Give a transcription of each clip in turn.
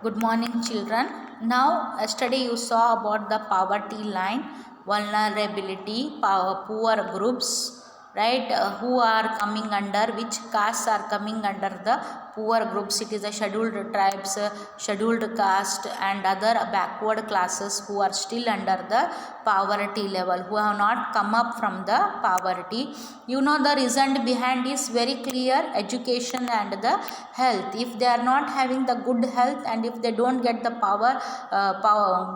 Good morning, children. Now, yesterday you saw about the poverty line, vulnerability, poor groups, right? Who are coming under, which castes are coming under the poor groups. It is the scheduled tribes, scheduled caste, and other backward classes who are still under the poverty level, who have not come up from the poverty. You know, the reason behind is very clear: education and the health. If they are not having the good health and if they don't get the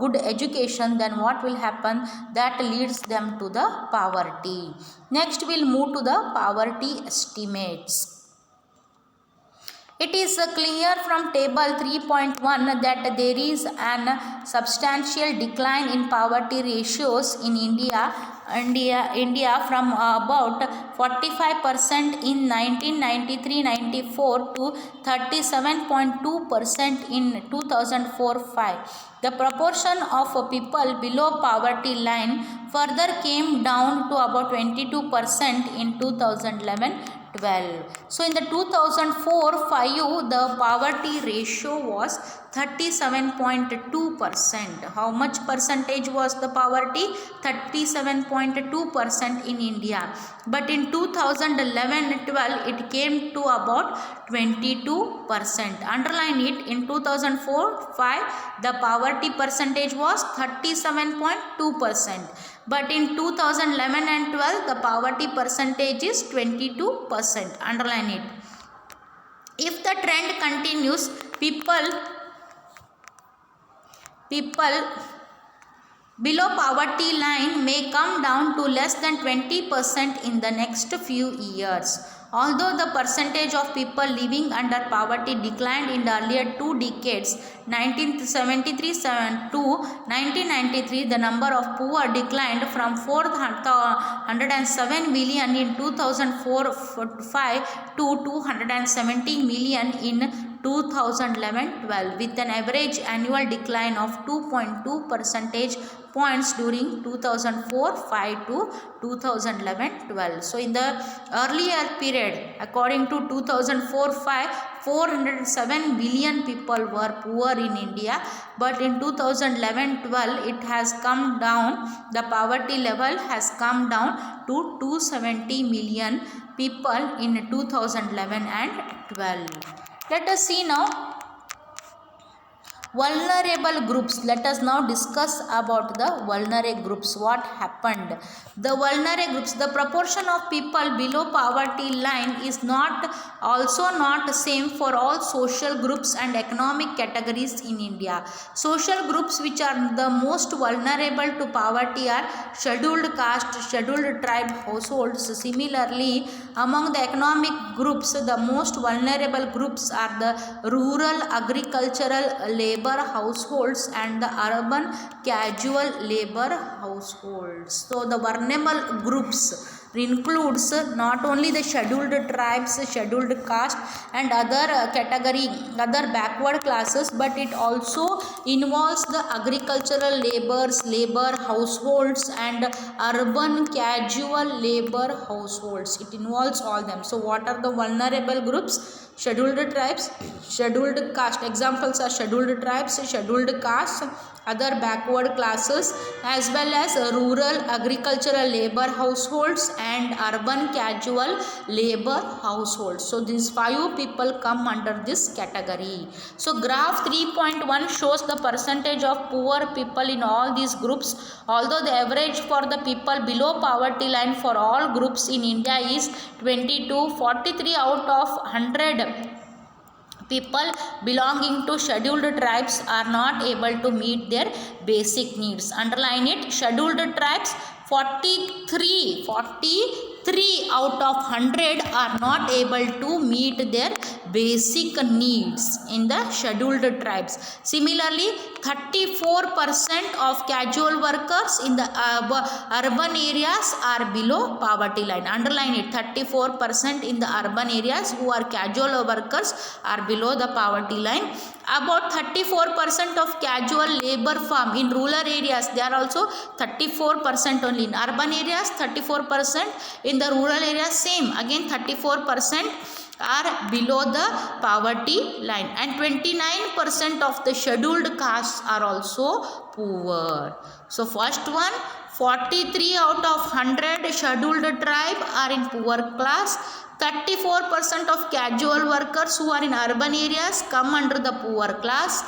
good education, then what will happen? That leads them to the poverty. Next we'll move to the poverty estimates. It is clear from table 3.1 that there is an substantial decline in poverty ratios in India from about 45% in 1993-94 to 37.2% in 2004-5. The proportion of people below poverty line further came down to about 22% in 2011-12. So in the 2004-5, the poverty ratio was 37.2%. How much percentage was the poverty? 37.2% in India. But in 2011-12, it came to about 22%. Underline it. In 2004-5, the poverty percentage was 37.2%. But in 2011 and 12, the poverty percentage is 22%. Underline it. If the trend continues, people below poverty line may come down to less than 20% in the next few years. Although the percentage of people living under poverty declined in the earlier two decades, 1973 to 1993, the number of poor declined from 407 million in 2004-5 to 270 million in 2011-12, with an average annual decline of 2.2 percentage points during 2004-5 to 2011-12. So in the earlier period, according to 2004-5, 407 billion people were poor in India, but in 2011-12 it has come down, the poverty level has come down to 270 million people in 2011 and 12. Let us see now vulnerable groups. Let us now discuss about the vulnerable groups. What happened? The vulnerable groups, the proportion of people below poverty line is also not same for all social groups and economic categories in India. Social groups which are the most vulnerable to poverty are scheduled caste, scheduled tribe households. Similarly, among the economic groups, the most vulnerable groups are the rural agricultural labor households and the urban casual labor households. So the vulnerable groups includes not only the scheduled tribes, scheduled caste and other other backward classes, but it also involves the agricultural labor households and urban casual labor households. It involves all them. So what are the vulnerable groups? Scheduled tribes, scheduled caste. Examples are scheduled tribes, scheduled caste, other backward classes, as well as rural agricultural labor households and urban casual labor households. So these five people come under this category. So graph 3.1 shows the percentage of poor people in all these groups. Although the average for the people below poverty line for all groups in India is 22, 43 out of 100 people belonging to scheduled tribes are not able to meet their basic needs. Underline it. Scheduled tribes, 43 out of 100 are not able to meet their basic needs in the scheduled tribes. Similarly, 34% of casual workers in the urban areas are below poverty line. Underline it. 34% in the urban areas who are casual workers are below the poverty line. About 34% of casual labor farm in rural areas, they are also 34% only. In urban areas 34%, in the rural areas same, again 34%. are below the poverty line, and 29% of the scheduled castes are also poor. So first one, 43 out of 100 scheduled tribe are in poor class. 34% of casual workers who are in urban areas come under the poor class.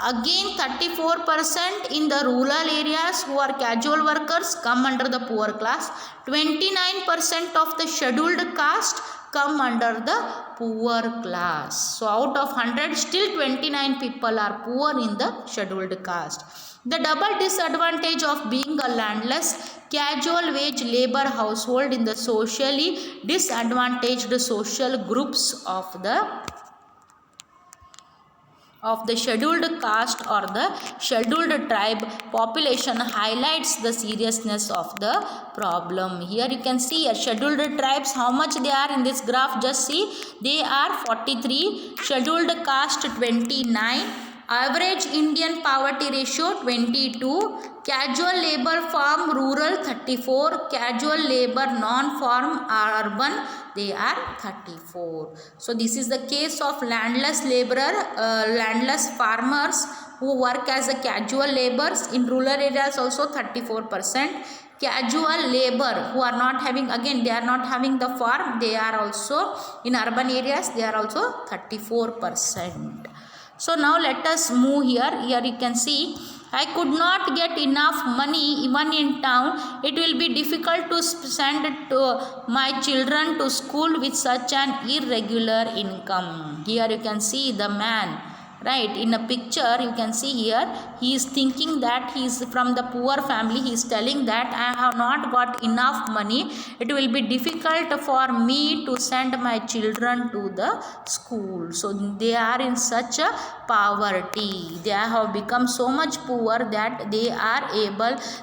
Again 34% in the rural areas who are casual workers come under the poor class. 29% of the scheduled caste come under the poor class. So out of 100, still 29 people are poor in the scheduled caste. The double disadvantage of being a landless, casual wage labor household in the socially disadvantaged social groups of the scheduled caste or the scheduled tribe population highlights the seriousness of the problem. Here you can see scheduled tribes, how much they are in this graph. Just see, they are 43, scheduled caste 29, average Indian poverty ratio 22, casual labor farm rural 34, casual labor non-farm urban they are 34. So this is the case of landless laborer, landless farmers who work as a casual laborers. In rural areas also 34%. Casual labor who are not having, again they are not having the farm, they are also in urban areas, they are also 34%. So now let us move here. Here you can see, I could not get enough money even in town. It will be difficult to send my children to school with such an irregular income. Here you can see the man, right? In a picture you can see here, he is thinking that he is from the poor family. He is telling that I have not got enough money. It will be difficult for me to send my children to the school. So they are in such a poverty. They have become so much poor that they are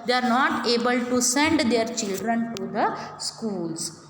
not able to send their children to the schools.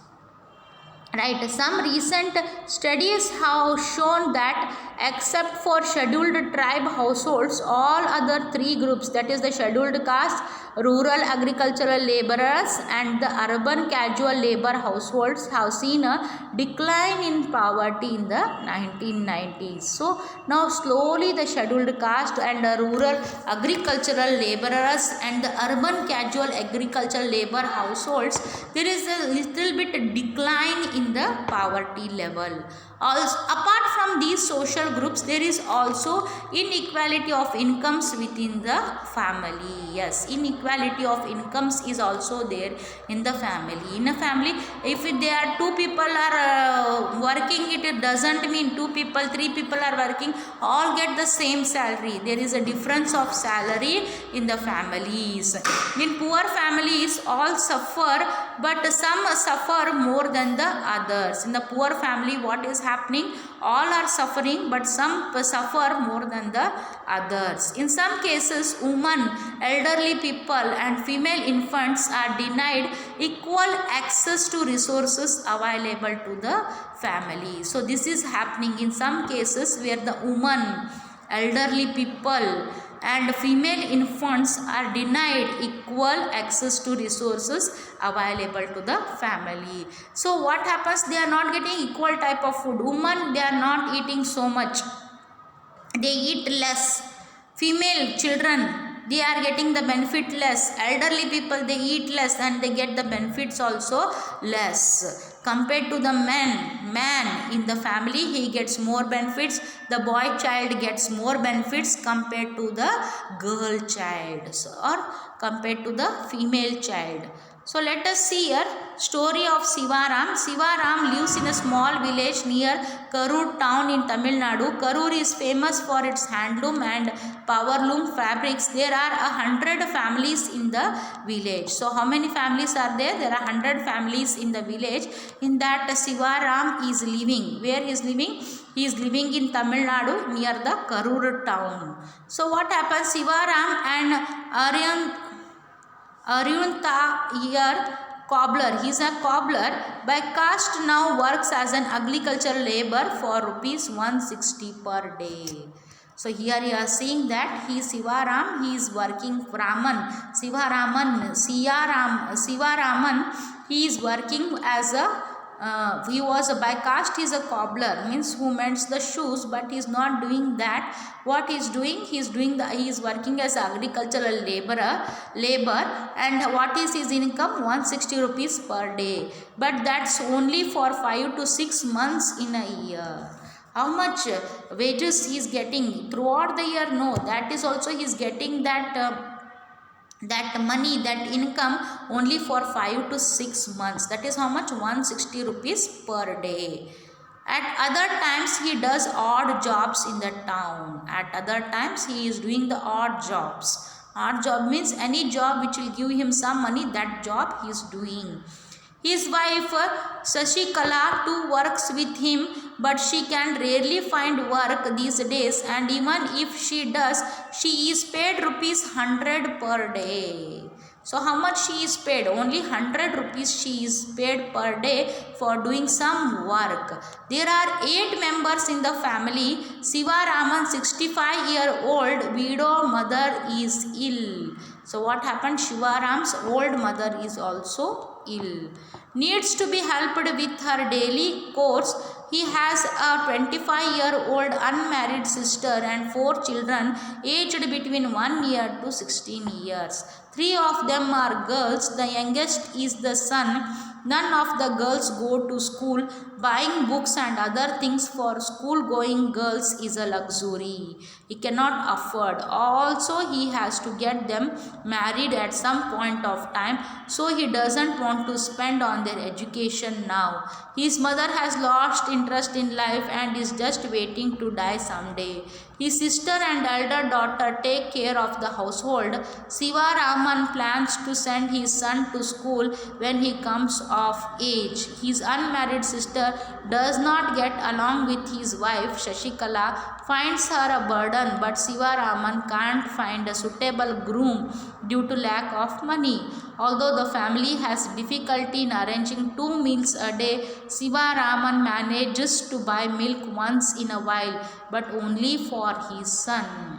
Right, some recent studies have shown that except for scheduled tribe households, all other three groups, that is the scheduled caste, rural agricultural laborers and the urban casual labor households, have seen a decline in poverty in the 1990s. So now slowly the scheduled caste and the rural agricultural laborers and the urban casual agricultural labor households, there is a little bit decline in the poverty level. Also, apart from these social groups, there is also inequality of incomes within the family. Yes, inequality of incomes is also there in the family. In a family, if there are two people are working, it doesn't mean two people, three people are working, all get the same salary. There is a difference of salary in the families. In poor families, all suffer, but some suffer more than the others. In the poor family, what is happening? All are suffering, but some suffer more than the others. In some cases, women, elderly people and female infants are denied equal access to resources available to the family. So this is happening in some cases where the women, elderly people and female infants are denied equal access to resources available to the family. So what happens? They are not getting equal type of food. Women, they are not eating so much, they eat less. Female children, they are getting the benefit less. Elderly people, they eat less and they get the benefits also less. Compared to the man in the family, he gets more benefits. The boy child gets more benefits compared to the girl child or compared to the female child. So let us see here story of Sivaram. Sivaram lives in a small village near Karur town in Tamil Nadu. Karur is famous for its handloom and powerloom fabrics. There are 100 families in the village. So how many families are there? There are 100 families in the village. In that Sivaram is living. Where he is living? He is living in Tamil Nadu near the Karur town. So what happens? Sivaram and Aryuntha here cobbler. He is a cobbler by caste, now works as an agricultural labor for rupees 160 per day. So here you are seeing that he is Sivaram, he is working Raman. Sivaraman, he is working as a he was by caste, he is a cobbler, means who mends the shoes, but he is not doing that. What he is doing? He is working as agricultural labor, and what is his income? 160 rupees per day, but that's only for 5 to 6 months in a year. How much wages he is getting throughout the year? No, that is also he is getting that money, that income only for 5 to 6 months. That is how much? 160 rupees per day. At other times he does odd jobs in the town. At other times he is doing the odd jobs. Odd job means any job which will give him some money, that job he is doing. His wife Shashikala too works with him, but she can rarely find work these days, and even if she does, she is paid rupees 100 per day. So how much she is paid? Only 100 rupees she is paid per day for doing some work. There are 8 members in the family. Sivaraman, 65-year-old widow mother, is ill. So what happened? Shivaram's old mother is also ill. Needs to be helped with her daily chores. He has a 25-year-old unmarried sister and 4 children aged between 1 year to 16 years. 3 of them are girls. The youngest is the son. None of the girls go to school. Buying books and other things for school-going girls is a luxury he cannot afford. Also, he has to get them married at some point of time, so he doesn't want to spend on their education now. His mother has lost interest in life and is just waiting to die someday. His sister and elder daughter take care of the household. Sivaraman plans to send his son to school when he comes of age. His unmarried sister does not get along with his wife. Shashikala finds her a burden, but Sivaraman can't find a suitable groom due to lack of money. Although the family has difficulty in arranging 2 meals a day, Sivaraman manages to buy milk once in a while, but only for his son.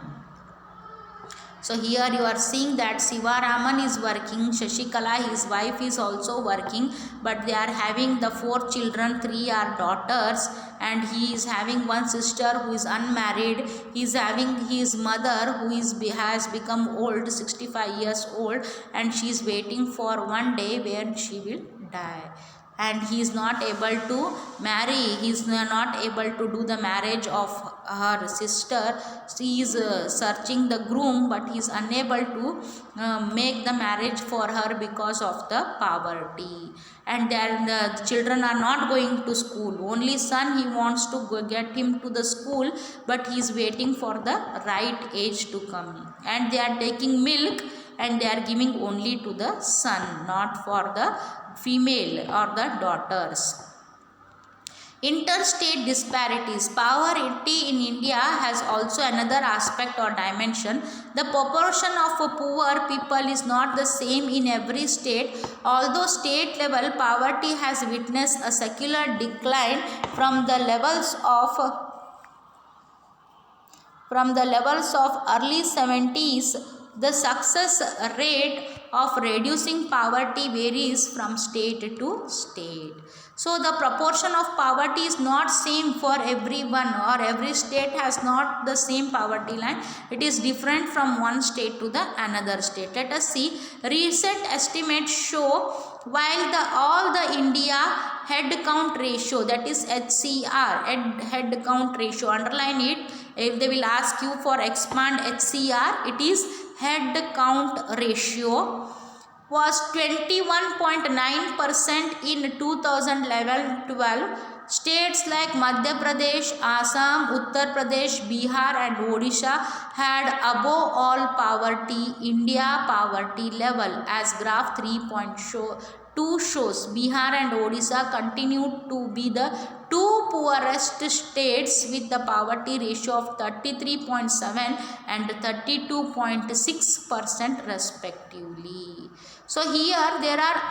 So here you are seeing that Sivaraman is working, Shashikala, his wife, is also working, but they are having the 4 children, 3 are daughters, and he is having one sister who is unmarried. He is having his mother who has become old, 65 years old, and she is waiting for one day when she will die. And he is not able to marry, he is not able to do the marriage of her sister. She is searching the groom, but he is unable to make the marriage for her because of the poverty. And then the children are not going to school. Only son, he wants to go get him to the school, but he is waiting for the right age to come. And they are taking milk and they are giving only to the son, not for the female or the daughters. Interstate disparities. Poverty in India has also another aspect or dimension. The proportion of poor people is not the same in every state. Although state level poverty has witnessed a secular decline from the levels of early 70s, the success rate of reducing poverty varies from state to state. So the proportion of poverty is not same for everyone, or every state has not the same poverty line. It is different from one state to the another state. Let us see. Recent estimates show while all the India head count ratio, that is HCR, head count ratio, underline it. If they will ask you for expand HCR, it is head count ratio was 21.9% in 2011-12. States like Madhya Pradesh, Assam, Uttar Pradesh, Bihar and Odisha had above all poverty, India poverty level, as graph 3.2 shows. Bihar and Odisha continued to be the 2 poorest states with the poverty ratio of 33.7 and 32.6% respectively. So here there are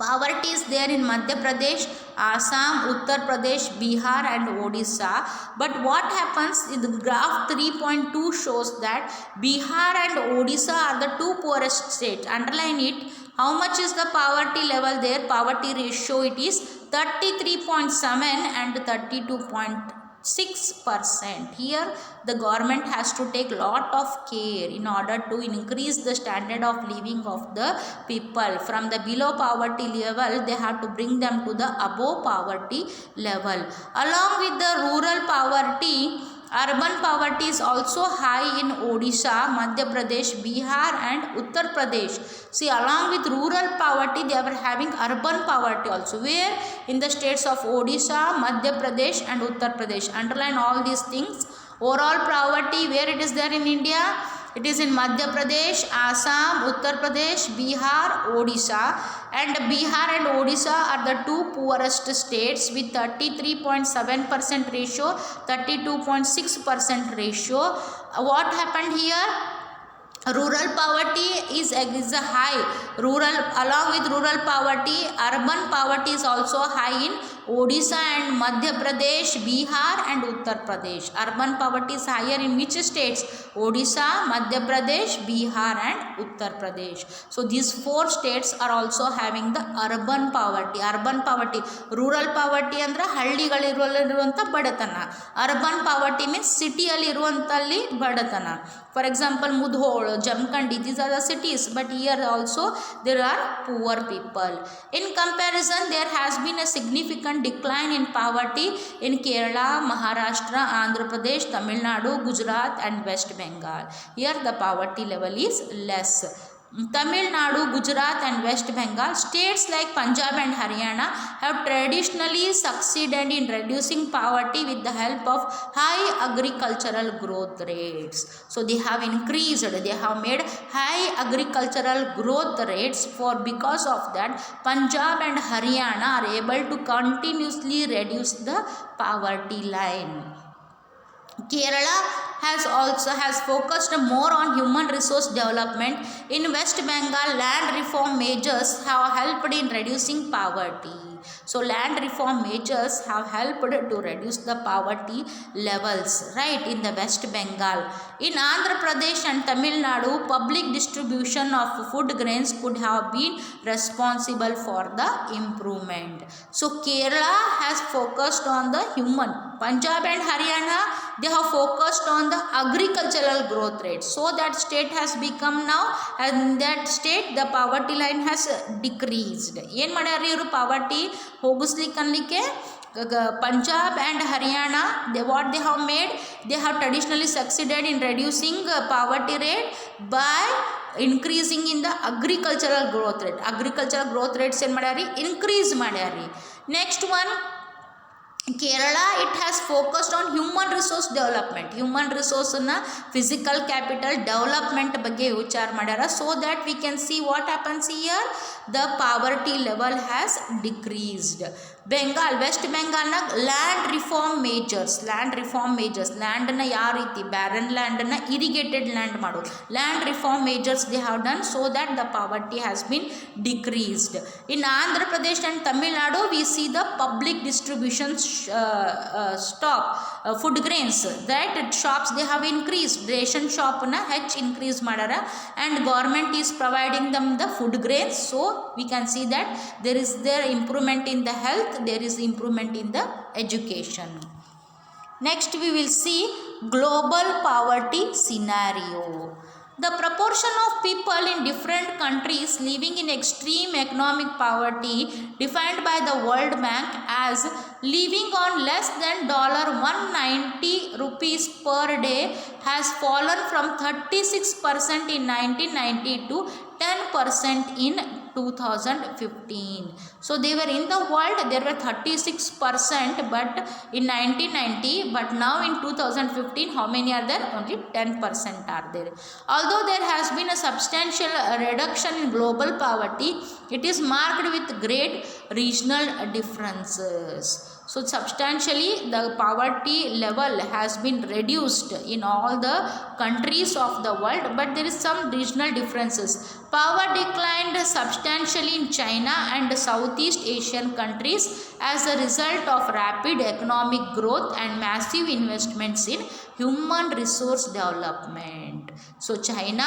poverty is there in Madhya Pradesh, Assam, Uttar Pradesh, Bihar and Odisha. But what happens in the graph 3.2 shows that Bihar and Odisha are the 2 poorest states. Underline it. How much is the poverty level there? Poverty ratio, it is 33.7 and 32.6%. Here the government has to take lot of care in order to increase the standard of living of the people. From the below poverty level, they have to bring them to the above poverty level. Along with the rural poverty, urban poverty is also high in Odisha, Madhya Pradesh, Bihar and Uttar Pradesh. See, along with rural poverty, they are having urban poverty also. Where? In the states of Odisha, Madhya Pradesh and Uttar Pradesh. Underline all these things. Overall poverty, where it is there in India? It is in Madhya Pradesh, Assam, Uttar Pradesh, Bihar, Odisha. And Bihar and Odisha are the two poorest states with 33.7% ratio, 32.6% ratio. What happened here? Rural poverty is a high. Along with rural poverty, urban poverty is also high in Odisha and Madhya Pradesh, Bihar and Uttar Pradesh. Urban poverty is higher in which states? Odisha, Madhya Pradesh, Bihar and Uttar Pradesh. So these four states are also having the urban poverty. Urban poverty, rural poverty andre ಹಳ್ಳಿಗಳಿರುವಂಥ ಬಡತನ. Urban poverty means ಸಿಟಿಯಲ್ಲಿರುವಂಥಲ್ಲಿ ಬಡತನ. For example, Mudhol, Jamkhandi, these are the cities, but here also there are poor people. In comparison, there has been a significant decline in poverty in Kerala, Maharashtra, Andhra Pradesh, Tamil Nadu, Gujarat and West Bengal. Here the poverty level is less. Tamil Nadu, Gujarat and West Bengal, states like Punjab and Haryana have traditionally succeeded in reducing poverty with the help of high agricultural growth rates. So they have increased, they have made high agricultural growth rates. Because of that, Punjab and Haryana are able to continuously reduce the poverty line. Kerala has focused more on human resource development. In West Bengal, land reform measures have helped in reducing poverty. So land reform measures have helped to reduce the poverty levels, right, in the West Bengal. In Andhra Pradesh and Tamil Nadu, public distribution of food grains could have been responsible for the improvement. So Kerala has focused on the human. Punjab and Haryana, they have focused on the agricultural growth rate. So that state has become now, and that state the poverty line has decreased. ಏನು ಮಾಡ್ಯಾರ ಇವರು poverty ಹೋಗಿಸ್ಲಿಕ್ಕೆ Punjab and Haryana, what they have made, they have traditionally succeeded in reducing poverty rate by increasing in the agricultural growth rate. Agricultural growth rates ಏನು ಮಾಡ್ಯಾರಿ increase ಮಾಡ್ಯಾರಿ. Next one, Kerala, it has focused on human resource development. Human resource na physical capital development ಬಗ್ಗೆ ವಿಚಾರ ಮಾಡ್ಯಾರ. So that we can see what happens here, the poverty level has decreased. Bengal, West Bengal na land reform measures, land na ಯಾವ ರೀತಿ barren land na irrigated land ಮಾಡೋದು. Land reform measures they have done so that the poverty has been decreased. In Andhra Pradesh and Tamil Nadu, we see the public distribution food grains, that shops they have increased. Ration shop na increase madara, and government is providing them the food grains. So we can see that there is improvement in the health, there is improvement in the education. Next we will see global poverty scenario. The proportion of people in different countries living in extreme economic poverty, defined by the World Bank as living on less than $190 rupees per day, has fallen from 36% in 1990 to 10% in 2015. So they were in the world, there were 36% but in 1990, but now in 2015 how many are there? Only 10% are there. Although there has been a substantial reduction in global poverty, it is marked with great regional differences. So substantially the poverty level has been reduced in all the countries of the world, but there is some regional differences. Power declined substantially in China and Southeast Asian countries as a result of rapid economic growth and massive investments in human resource development. So China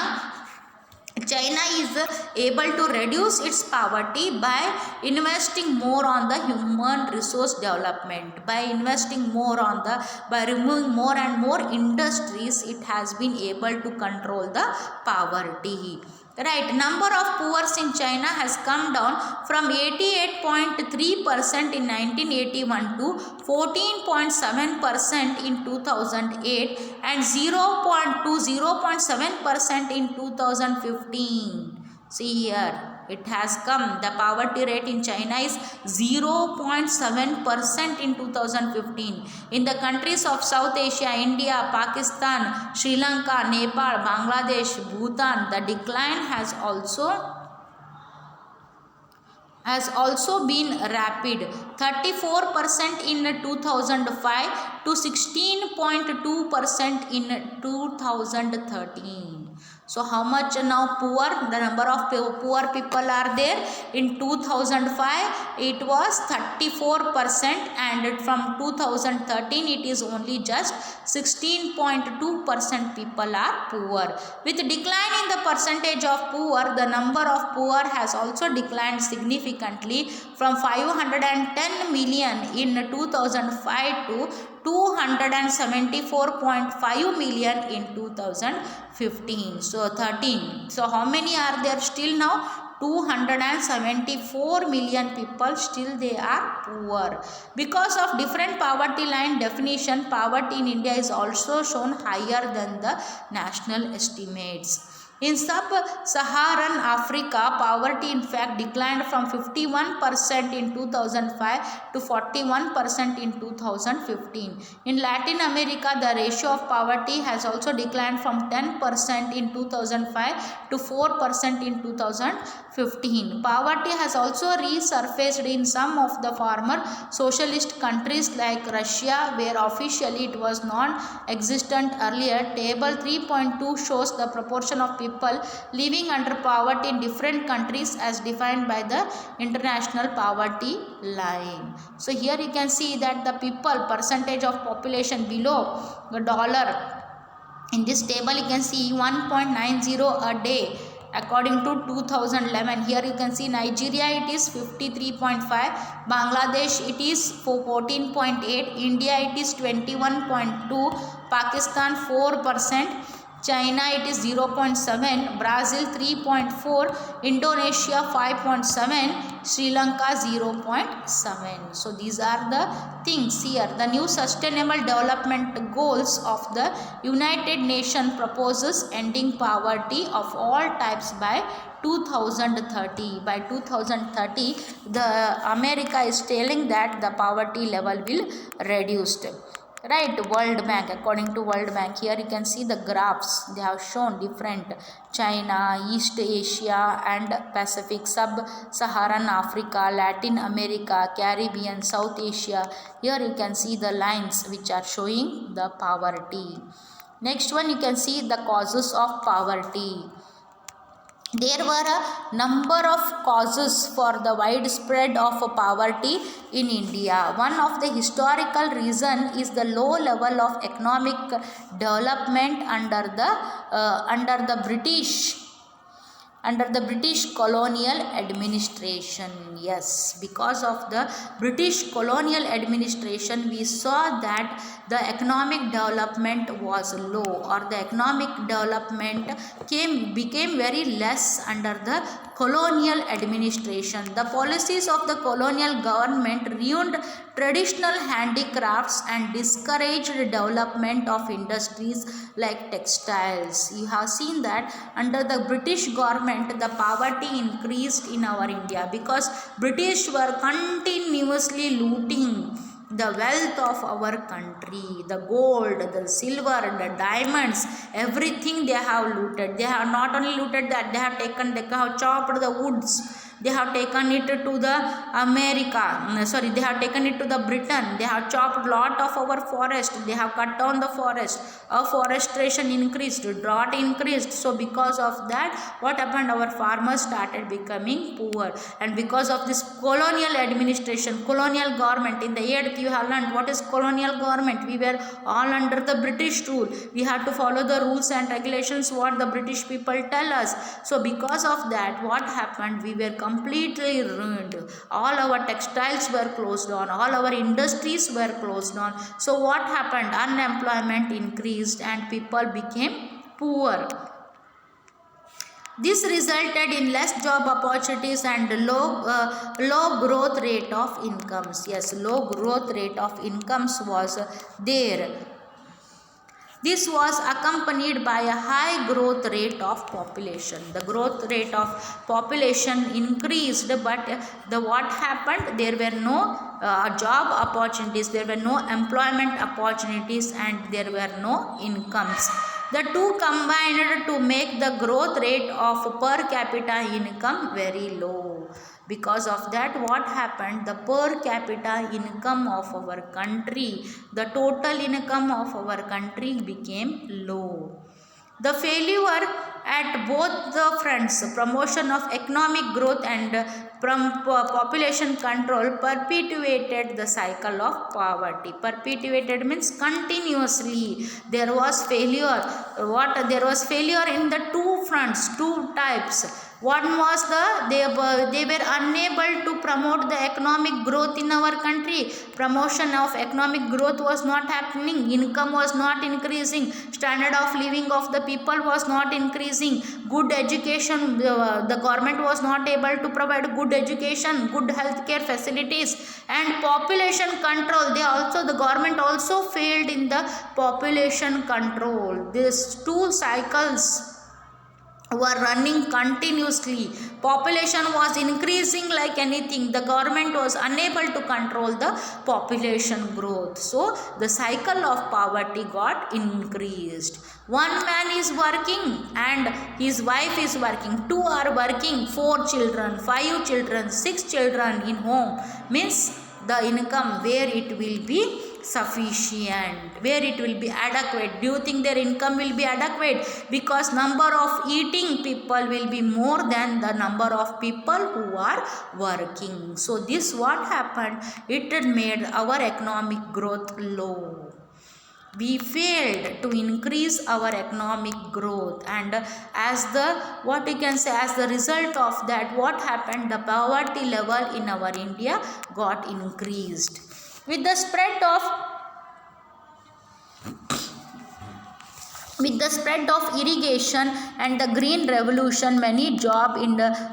China is able to reduce its poverty by investing more on the human resource development, by investing more on the, by removing more and more industries. It has been able to control the poverty. Right, number of poor in China has come down from 88.3% in 1981 to 14.7% in 2008 and 0.7% in 2015. See here, it has come. The poverty rate in China is 0.7% in 2015. In the countries of South Asia, India, Pakistan, Sri Lanka, Nepal, Bangladesh, Bhutan, the decline has also been rapid, 34% in 2005 to 16.2% in 2013. So how much now poor, the number of poor people are there? In 2005 it was 34% and from 2013 it is only just 16.2% people are poor. With decline in the percentage of poor, the number of poor has also declined significantly from 510 million in 2005 to 274.5 million in 2015. So 13. So how many are there still now? 274 million people still they are poor. Because of different poverty line definition, poverty in India is also shown higher than the national estimates. In sub-Saharan Africa, poverty in fact declined from 51% in 2005 to 41% in 2015. In Latin America, the ratio of poverty has also declined from 10% in 2005 to 4% in 2015. Poverty has also resurfaced in some of the former socialist countries like Russia, where officially it was non-existent earlier. Table 3.2 shows the proportion of people living under poverty in different countries as defined by the International Poverty Line. So here you can see that the people percentage of population below the dollar. In this table you can see 1.90 a day according to 2011. Here you can see Nigeria it is 53.5, Bangladesh it is 14.8, India it is 21.2, Pakistan 4%, China it is 0.7, Brazil 3.4, Indonesia 5.7, Sri Lanka 0.7. So these are the things here. The new sustainable development goals of the United Nations proposes ending poverty of all types by 2030. By 2030, the America is telling that the poverty level will reduced. Right, World Bank, according to World Bank, here you can see the graphs. They have shown different China, East Asia and Pacific, Sub-Saharan Africa, Latin America, Caribbean, South Asia. Here you can see the lines which are showing the poverty. Next one, you can see the causes of poverty. There were a number of causes for the widespread of poverty in India. One of the historical reason is the low level of economic development under the British colonial administration. Yes, because of the British colonial administration, we saw that the economic development was low, or the economic development became very less under the colonial administration. The policies of the colonial government ruined traditional handicrafts and discouraged development of industries like textiles. You have seen that under the British government, the poverty increased in our India because British were continuously looting the wealth of our country, the gold, the silver, the diamonds, everything they have looted. They have not only looted that, they have chopped the woods, they have taken it to the America, they have taken it to the Britain, they have chopped lot of our forest, they have cut down the forest, afforestation increased, drought increased. So because of that, what happened, our farmers started becoming poor. And because of this colonial administration, colonial government, in the 8th you have learned what is colonial government. We were all under the British rule, we had to follow the rules and regulations what the British people tell us. So because of that, what happened, we were completely ruined. All our textiles were closed down, all our industries were closed down. So what happened, unemployment increased and people became poor. This resulted in less job opportunities and low growth rate of incomes. Yes, low growth rate of incomes was there. This was accompanied by a high growth rate of population. The growth rate of population increased, but what happened? There were no job opportunities, there were no employment opportunities, and there were no incomes. The two combined to make the growth rate of per capita income very low. Because of that, what happened, the per capita income of our country, the total income of our country became low. The failure at both the fronts, promotion of economic growth and population control, perpetuated the cycle of poverty. Perpetuated means continuously there was failure. There was failure in the two fronts, two types. One was they were unable to promote the economic growth in our country. Promotion of economic growth was not happening. Income was not increasing. Standard of living of the people was not increasing. Good education, the government was not able to provide good education, good healthcare facilities, and population control. The government also failed in the population control. These two cycles were running continuously. Population was increasing like anything. The government was unable to control the population growth. So the cycle of poverty got increased. One man is working and his wife is working. Two are working. 4 children, 5 children, 6 children in home. Means the income where it will be sufficient, where it will be adequate. Do you think their income will be adequate? Because number of eating people will be more than the number of people who are working. So this what happened, it made our economic growth low. We failed to increase our economic growth, and as the result of that, what happened, the poverty level in our India got increased. With the spread of irrigation and the green revolution, many job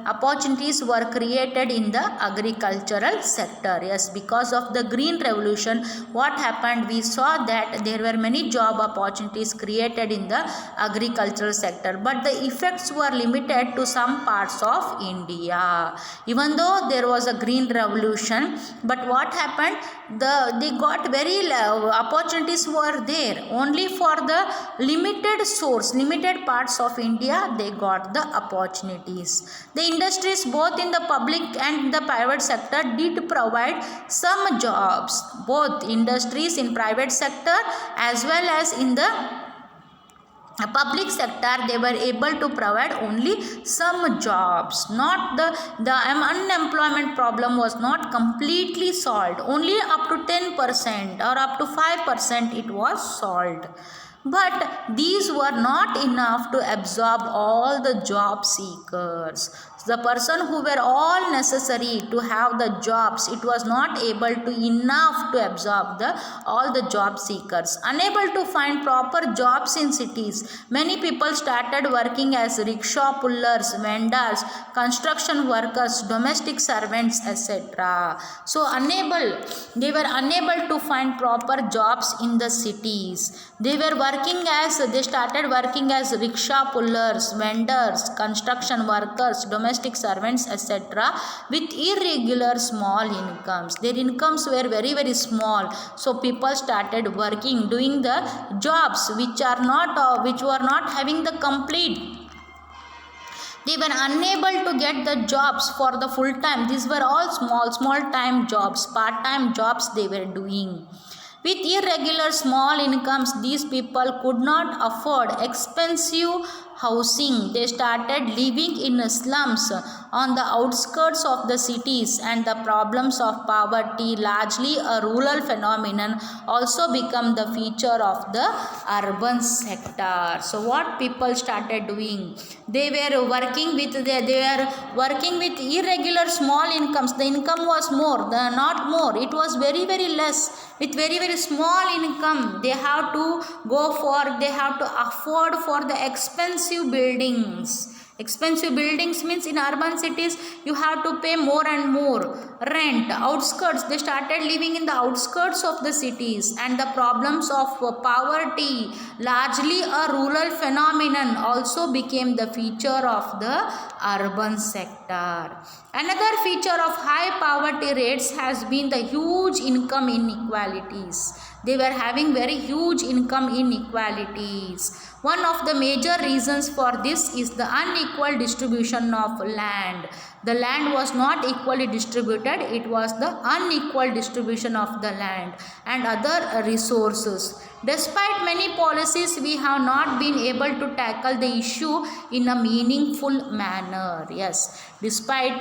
opportunities were created in the agricultural sector. Yes, because of the green revolution, what happened, we saw that there were many job opportunities created in the agricultural sector, but the effects were limited to some parts of India. Even though there was a green revolution, but what happened, they got very opportunities were there only for the limited parts of India. They got the opportunities. The industries both in the public and the private sector did provide some jobs. Both industries in private sector as well as in the public sector, they were able to provide only some jobs. Not the unemployment problem was not completely solved. Only up to 10% or up to 5% it was solved. But these were not enough to absorb all the job seekers. The person who were all necessary to have the jobs, it was not able to enough to absorb all the job seekers. Unable to find proper jobs in cities, many people started working as rickshaw pullers, vendors, construction workers, domestic servants, etc. So they were unable to find proper jobs in the cities. They started working as rickshaw pullers, vendors, construction workers, domestic servants, etc. with irregular small incomes. Their incomes were very, very small. So people started working, doing the jobs which were not having the complete. They were unable to get the jobs for the full time. These were all small time jobs, part time jobs they were doing. With irregular small incomes, these people could not afford expensive housing. They started living in slums on the outskirts of the cities, and the problems of poverty, largely a rural phenomenon, also become the feature of the urban sector. So what people started doing? They were working with irregular small incomes. The income was more, not more. It was very less. With very small income, they have to afford for the expensive buildings. Expensive buildings means in urban cities you have to pay more and more rent. Outskirts, they started living in the outskirts of the cities, and the problems of poverty, largely a rural phenomenon, also became the feature of the urban sector. Another feature of high poverty rates has been the huge income inequalities. They were having very huge income inequalities. One of the major reasons for this is the unequal distribution of land. The land was not equally distributed. It was the unequal distribution of the land and other resources. Despite many policies, we have not been able to tackle the issue in a meaningful manner. Yes, despite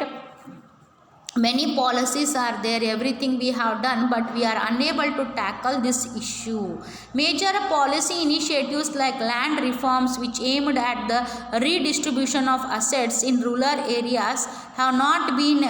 many policies are there, everything we have done, but we are unable to tackle this issue. Major policy initiatives like land reforms, which aimed at the redistribution of assets in rural areas, have not been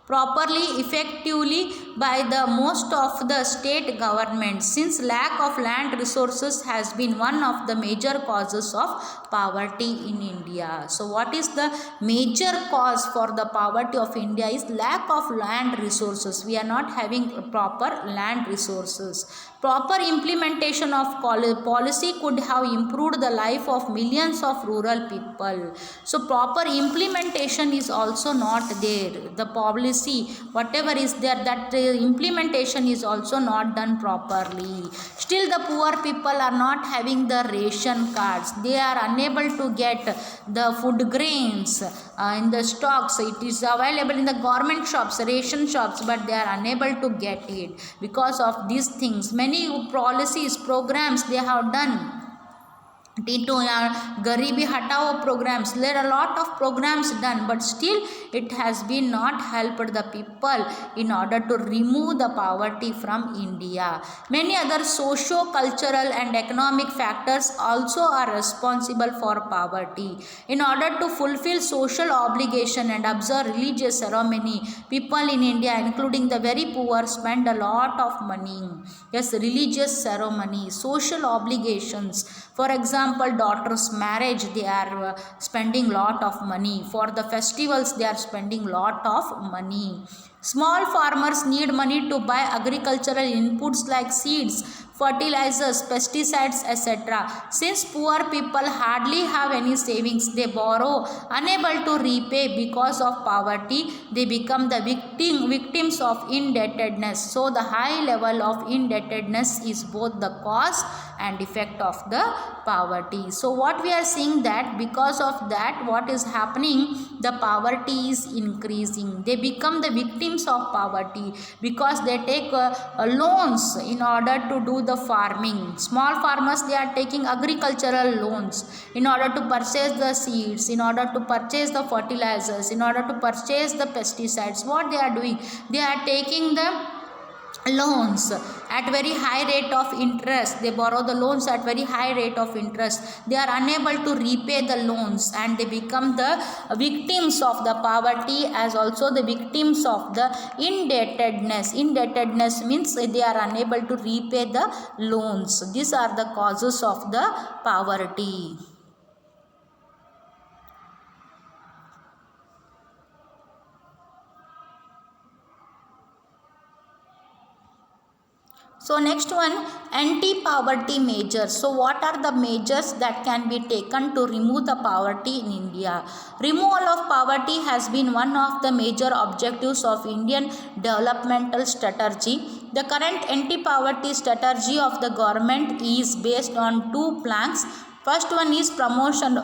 properly effectively by the most of the state governments, since lack of land resources has been one of the major causes of poverty in India. So what is the major cause for the poverty of India is lack of land resources. We are not having proper land resources. Proper implementation of policy could have improved the life of millions of rural people. So proper implementation is also not there. The policy, whatever is there, that implementation is also not done properly. Still the poor people are not having the ration cards. They are unable to get the food grains in the stocks. It is available in the government shops, ration shops, but they are unable to get it. Because of these things, many policies, programs they have done. Garibi Hatao programs, there are a lot of programs done, but still it has been not helped the people in order to remove the poverty from India. Many other socio-cultural and economic factors also are responsible for poverty. In order to fulfill social obligation and observe religious ceremony, people in India, including the very poor, spend a lot of money. Yes, religious ceremony, social obligations. For example, daughter's marriage, they are spending lot of money. For the festivals, they are spending lot of money. Small farmers need money to buy agricultural inputs like seeds, fertilizers, pesticides, etc. Since poor people hardly have any savings, they borrow, unable to repay because of poverty. They become the victims of indebtedness. So the high level of indebtedness is both the cause and effect of the poverty. So what we are seeing that because of that, what is happening, the poverty is increasing. They become the victims of poverty because they take loans in order to do the farming. Small farmers, they are taking agricultural loans in order to purchase the seeds, in order to purchase the fertilizers, in order to purchase the pesticides. What they are doing, they are taking the loans at very high rate of interest. They borrow the loans at very high rate of interest. They are unable to repay the loans, and they become the victims of the poverty as also the victims of the indebtedness. Indebtedness means they are unable to repay the loans. These are the causes of the poverty. So next one, anti-poverty measures. So what are the measures that can be taken to remove the poverty in India? Removal of poverty has been one of the major objectives of Indian developmental strategy. The current anti-poverty strategy of the government is based on two planks First one is promotion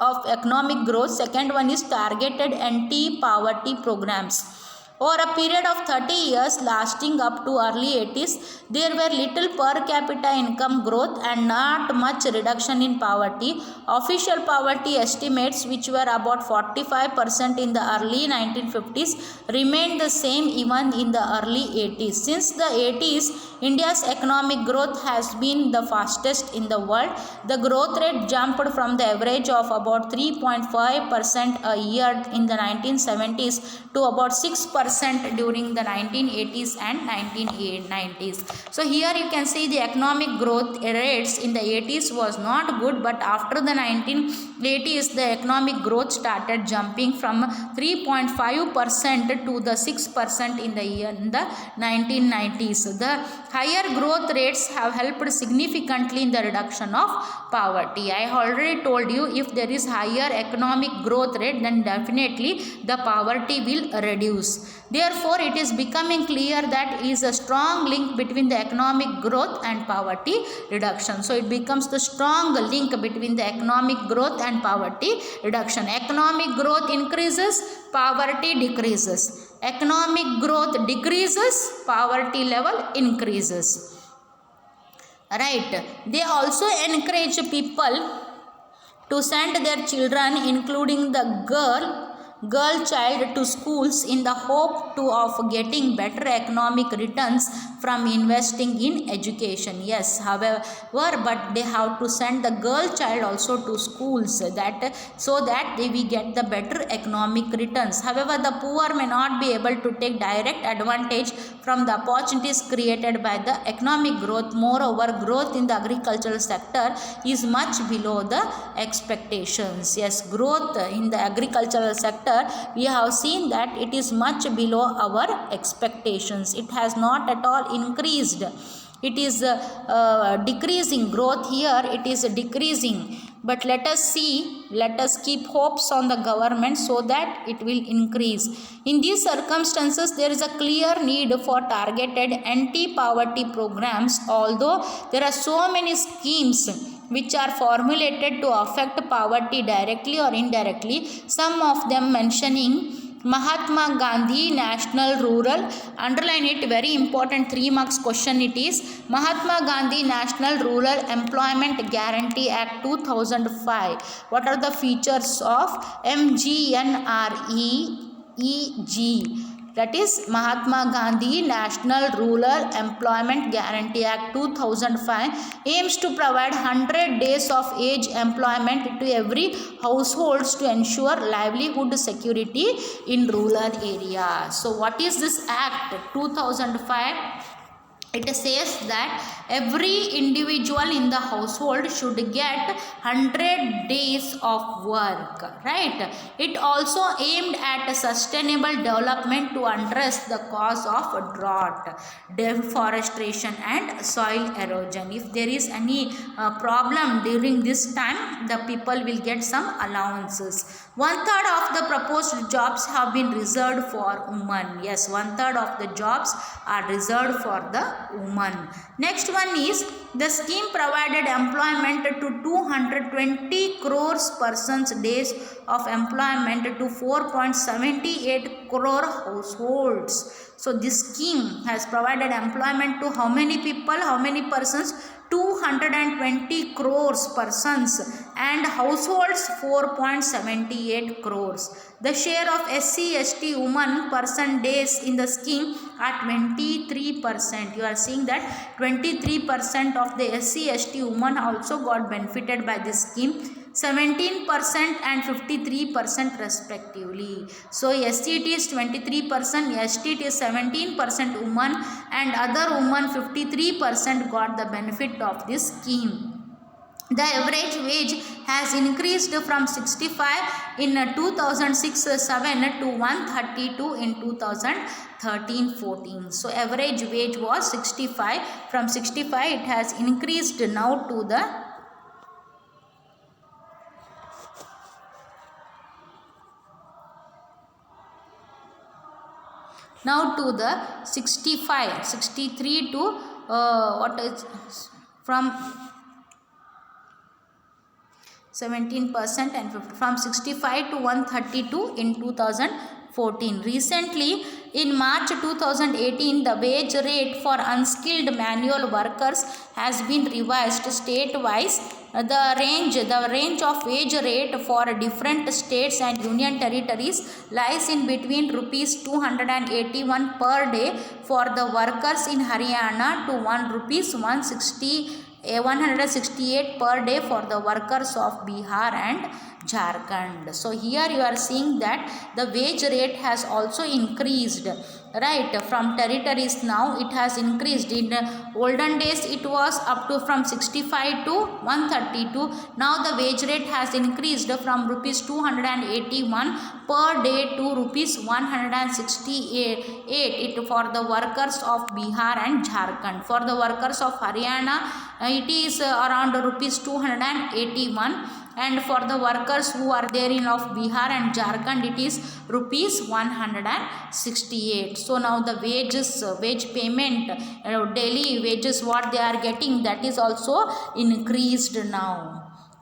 of economic growth. Second one is targeted anti-poverty programs. Over a period of 30 years lasting up to early 80s, there were little per capita income growth and not much reduction in poverty. Official poverty estimates, which were about 45% in the early 1950s, remained the same even in the early 80s. Since the 80s, India's economic growth has been the fastest in the world. The growth rate jumped from the average of about 3.5% a year in the 1970s to about 6% during the 1980s and 1990s. So here you can see the economic growth rates in the 80s was not good, but after the 1980s the economic growth started jumping from 3.5% to the 6% in the 1990s. The higher growth rates have helped significantly in the reduction of poverty. I already told you, if there is higher economic growth rate, then definitely the poverty will reduce. Therefore, it is becoming clear that is a strong link between the economic growth and poverty reduction. So, it becomes the strong link between the economic growth and poverty reduction. Economic growth increases, poverty decreases. Economic growth decreases, poverty level increases. Right. They also encourage people to send their children, including the girl child, to schools in the hope of getting better economic returns from investing in education. Yes, however, but they have to send the girl child also to schools so that they will get the better economic returns. However, the poor may not be able to take direct advantage from the opportunities created by the economic growth. Moreover, growth in the agricultural sector is much below the expectations. Yes, growth in the agricultural sector, we have seen that it is much below our expectations. It has not at all increased. It is decreasing. Growth here, it is decreasing. But let us keep hopes on the government so that it will increase. In these circumstances, there is a clear need for targeted anti-poverty programs. Although there are so many schemes which are formulated to affect poverty directly or indirectly, some of them mentioning Mahatma Gandhi National Rural, underline it, very important 3 marks question it is, Mahatma Gandhi National Rural Employment Guarantee Act 2005. What are the features of MGNREG? That is Mahatma Gandhi National Rural Employment Guarantee Act 2005 aims to provide 100 days of age employment to every households to ensure livelihood security in rural areas. So what is this act 2005? It says that every individual in the household should get 100 days of work, right? It also aimed at sustainable development to address the cause of drought, deforestation and soil erosion. If there is any problem during this time, the people will get some allowances. 1/3 of the proposed jobs have been reserved for women. Yes, 1/3 of the jobs are reserved for the woman. Next one is the scheme provided employment to 220 crores persons days of employment to 4.78 crore households. So this scheme has provided employment to how many people, how many persons? 220 crores persons and households 4.78 crores. The share of SC/ST women person days in the scheme are 23%. You are seeing that 23% of the SC/ST women also got benefited by this scheme. 17% and 53% respectively. So SCT is 23%, ST is 17% women and other women 53% got the benefit of this scheme. The average wage has increased from 65 in 2006-07 to 132 in 2013-14. So average wage was 65. From 65 it has increased now to the 65, 63 to what is from 17% and from 65 to 132 in 2014. Recently, in March 2018, the wage rate for unskilled manual workers has been revised state-wise. The range of wage rate for different states and union territories lies in between rupees 281 per day for the workers in Haryana to rupees 168 per day for the workers of Bihar and Jharkhand. So here you are seeing that the wage rate has also increased, right? From territories now it has increased. In olden days it was up to from 65 to 132. Now the wage rate has increased from rupees 281 per day to rupees 168 it for the workers of Bihar and Jharkhand. For the workers of Haryana it is around rupees 281, and for the workers who are there in of Bihar and Jharkhand it is rupees 168. So now the wage payment, daily wages what they are getting, that is also increased now.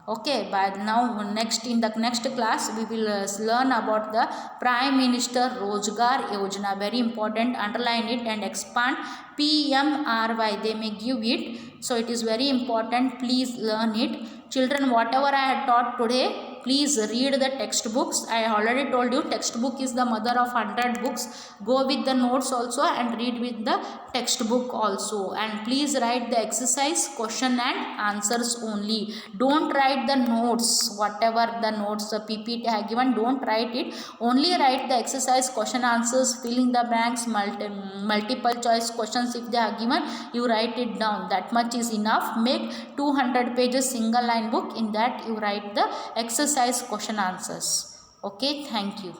Okay, but now next in the next class we will learn about the Prime Minister Rozgar Yojana. Very important, underline it and expand. PMRY, they may give it, so it is very important, please learn it. Children, whatever I had taught today, please read the textbooks. I already told you textbook is the mother of 100 books. Go with the notes also and read with the textbook also, and please write the exercise question and answers only. Don't write the notes, whatever the notes the PPT have given, don't write it. Only write the exercise question answers, fill in the blanks, multiple choice questions if they are given, you write it down. That much is enough. Make 200 pages single line book, in that you write the exercise question answers. Okay, thank you.